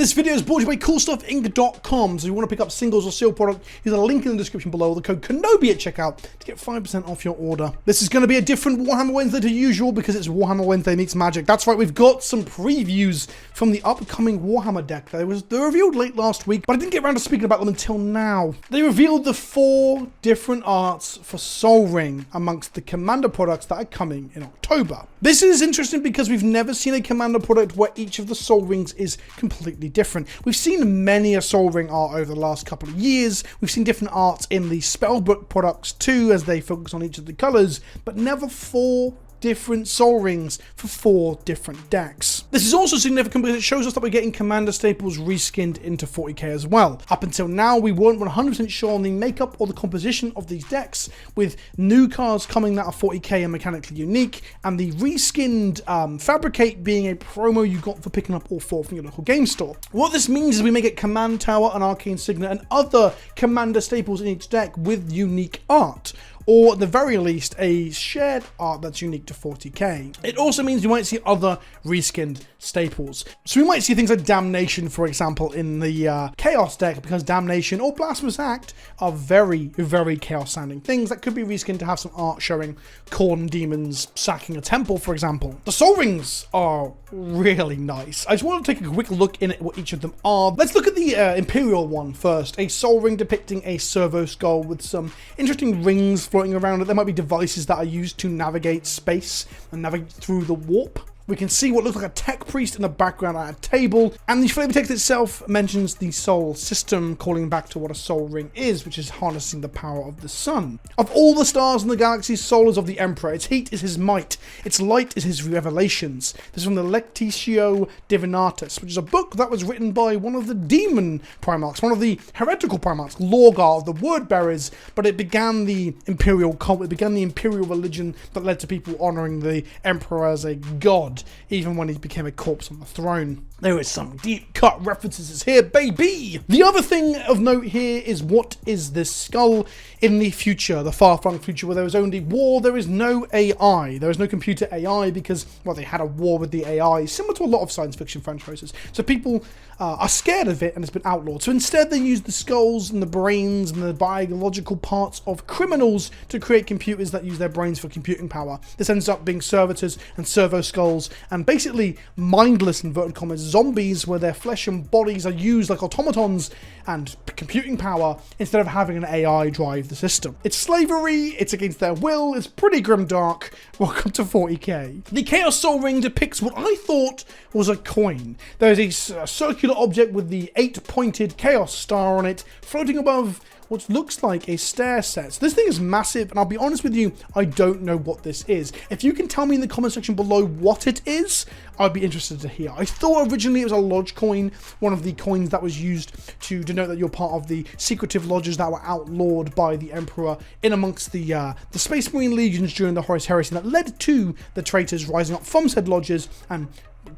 This video is brought to you by CoolStuffInc.com, so if you want to pick up singles or seal product, use a link in the description below, the code KENOBI at checkout to get 5% off your order. This is going to be a different Warhammer Wednesday to usual because it's Warhammer Wednesday meets Magic. That's right, we've got some previews from the upcoming Warhammer deck. They were revealed late last week, but I didn't get around to speaking about them until now. They revealed the 4 different arts for Soul Ring amongst the Commander products that are coming in October. This is interesting because we've never seen a Commander product where each of the Soul Rings is completely different. We've seen many a Soul Ring art over the last couple of years. We've seen different arts in the Spellbook products too, as they focus on each of the colors, but never 4 different Soul Rings for 4 different decks. This is also significant because it shows us that we're getting Commander staples reskinned into 40k as well. Up until now, we weren't 100% sure on the makeup or the composition of these decks, with new cards coming that are 40k and mechanically unique, and the reskinned Fabricate being a promo you got for picking up all 4 from your local game store. What this means is we may get Command Tower and Arcane Signet and other Commander staples in each deck with unique art, or at the very least a shared art that's unique to 40k. It also means we might see other reskinned staples. So we might see things like Damnation, for example, in the Chaos deck, because Damnation or Blasphemous Act are very, very Chaos sounding things that could be reskinned to have some art showing Khorne demons sacking a temple, for example. The Soul Rings are really nice. I just want to take a quick look in at what each of them are. Let's look at the Imperial one first. A Soul Ring depicting a servo skull with some interesting rings floating around it. There might be devices that are used to navigate space and navigate through the warp. We can see what looks like a tech priest in the background at a table, and the flavor text itself mentions the soul system, calling back to what a soul ring is, which is harnessing the power of the sun. Of all the stars in the galaxy, soul is of the Emperor. Its heat is his might. Its light is his revelations. This is from the Lectitio Divinatus, which is a book that was written by one of the demon Primarchs, one of the heretical Primarchs, Lorgar of the Word Bearers, but it began the Imperial cult, it began the Imperial religion that led to people honoring the Emperor as a god, even when he became a corpse on the throne. There is some deep cut references here, baby! The other thing of note here is, what is this skull in the future, the far-flung future, where there is only war, there is no AI. There is no computer AI because, well, they had a war with the AI, similar to a lot of science fiction franchises. So people are scared of it and it's been outlawed. So instead they use the skulls and the brains and the biological parts of criminals to create computers that use their brains for computing power. This ends up being servitors and servo skulls, and basically mindless, inverted commas, zombies where their flesh and bodies are used like automatons and computing power instead of having an AI drive the system. It's slavery, it's against their will, it's pretty grimdark. Welcome to 40k. The Chaos Soul Ring depicts what I thought was a coin. There is a circular object with the 8-pointed Chaos star on it floating above what looks like a stair set. So this thing is massive, and I'll be honest with you, I don't know what this is. If you can tell me in the comment section below what it is, I'd be interested to hear. I thought originally it was a lodge coin, one of the coins that was used to denote that you're part of the secretive lodges that were outlawed by the Emperor in amongst the Space Marine legions during the Horus Heresy that led to the traitors rising up from said lodges and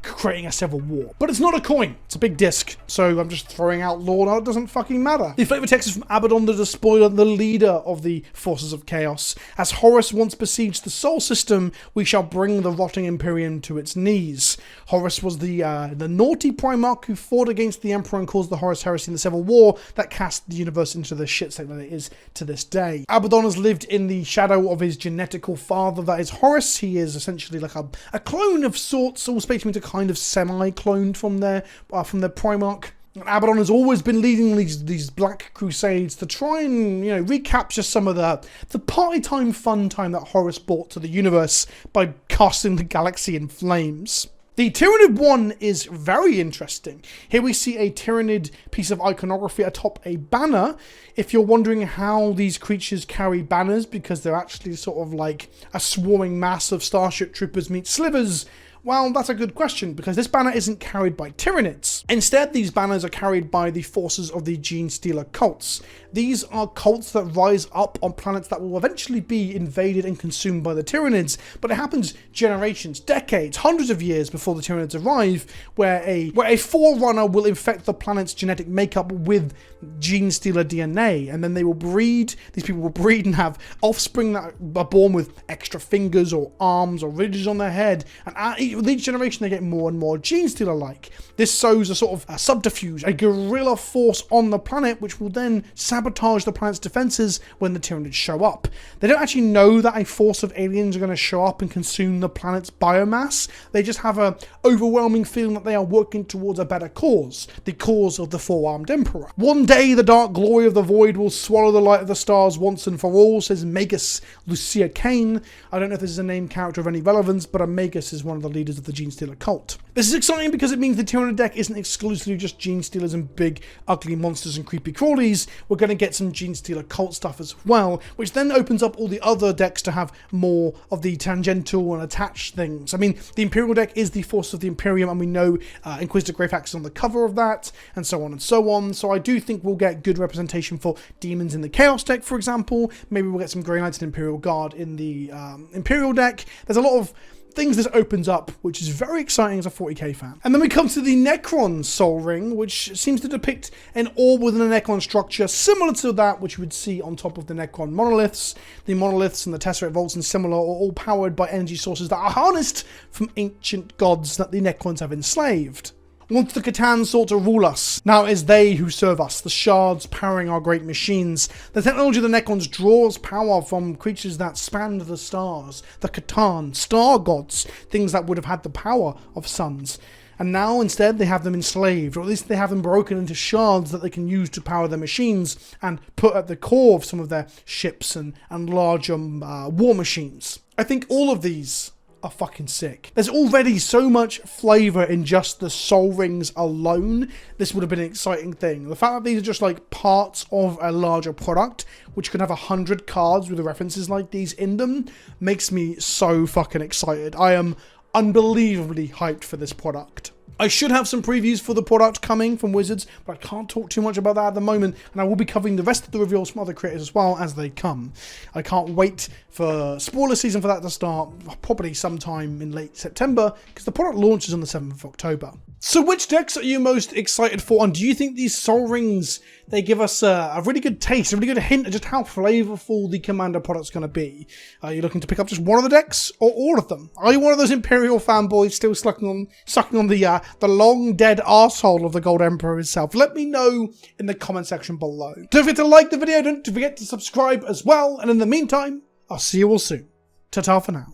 creating a civil war. But it's not a coin, it's a big disc, so I'm just throwing out lore now, it doesn't fucking matter. The flavor text is from Abaddon the Despoiler, the leader of the forces of chaos. As Horus once besieged the Sol system, we shall bring the rotting Imperium to its knees. Horus was the naughty Primarch who fought against the Emperor and caused the Horus Heresy in the Civil War that cast the universe into the shit state that it is to this day. Abaddon has lived in the shadow of his genetical father, that is Horus. He is essentially like a clone of sorts, all Space Marines are kind of semi-cloned from their Primarch. And Abaddon has always been leading these black crusades to try and, recapture some of the party time, fun time that Horus brought to the universe by casting the galaxy in flames. The Tyranid one is very interesting. Here we see a Tyranid piece of iconography atop a banner. If you're wondering how these creatures carry banners, because they're actually sort of like a swarming mass of Starship Troopers meet slivers, well, that's a good question, because this banner isn't carried by Tyranids. Instead, these banners are carried by the forces of the Gene Stealer cults. These are cults that rise up on planets that will eventually be invaded and consumed by the Tyranids, but it happens generations, decades, hundreds of years before the Tyranids arrive, where a forerunner will infect the planet's genetic makeup with Gene Stealer DNA, and then they will breed, these people will breed and have offspring that are born with extra fingers or arms or ridges on their head, and each with each generation they get more and more Genestealer-like. This sows a sort of a subterfuge, a guerrilla force on the planet, which will then sabotage the planet's defenses when the Tyranids show up. They don't actually know that a force of aliens are going to show up and consume the planet's biomass. They just have an overwhelming feeling that they are working towards a better cause, the cause of the Four-Armed Emperor. One day the dark glory of the void will swallow the light of the stars once and for all, says Magus Lucia Kane. I don't know if this is a named character of any relevance, but Magus is one of the leaders of the Genestealer cult. This is exciting because it means the Tyranid deck isn't exclusively just Genestealers and big ugly monsters and creepy crawlies. We're going to get some Genestealer cult stuff as well, which then opens up all the other decks to have more of the tangential and attached things. I mean, the Imperial deck is the force of the Imperium, and we know Inquisitor Greyfax is on the cover of that, and so on and so on. So I do think we'll get good representation for demons in the Chaos deck, for example. Maybe we'll get some Grey Knights and Imperial Guard in the Imperial deck. There's a lot of things this opens up, which is very exciting as a 40k fan. And then we come to the Necron Soul Ring, which seems to depict an orb within a Necron structure similar to that which you would see on top of the Necron monoliths. The monoliths and the Tesseract Vaults and similar are all powered by energy sources that are harnessed from ancient gods that the Necrons have enslaved. Once the Catan sought to rule us, now it is they who serve us, the shards powering our great machines. The technology of the Necrons draws power from creatures that spanned the stars, the Catan, star gods, things that would have had the power of suns. And now instead they have them enslaved, or at least they have them broken into shards that they can use to power their machines and put at the core of some of their ships and larger war machines. I think all of these are fucking sick. There's already so much flavour in just the Soul Rings alone. This would have been an exciting thing. The fact that these are just like parts of a larger product, which could have 100 cards with references like these in them, makes me so fucking excited. I am unbelievably hyped for this product. I should have some previews for the product coming from Wizards, but I can't talk too much about that at the moment, and I will be covering the rest of the reveals from other creators as well as they come. I can't wait for spoiler season for that to start, probably sometime in late September, because the product launches on the 7th of October. So which decks are you most excited for, and do you think these Soul Rings, they give us a really good taste, a really good hint of just how flavorful the Commander product's going to be? Are you looking to pick up just one of the decks, or all of them? Are you one of those Imperial fanboys still sucking on the long dead arsehole of the Gold Emperor himself? Let me know in the comment section below. Don't forget to like the video, don't forget to subscribe as well, and in the meantime, I'll see you all soon. Ta-ta for now.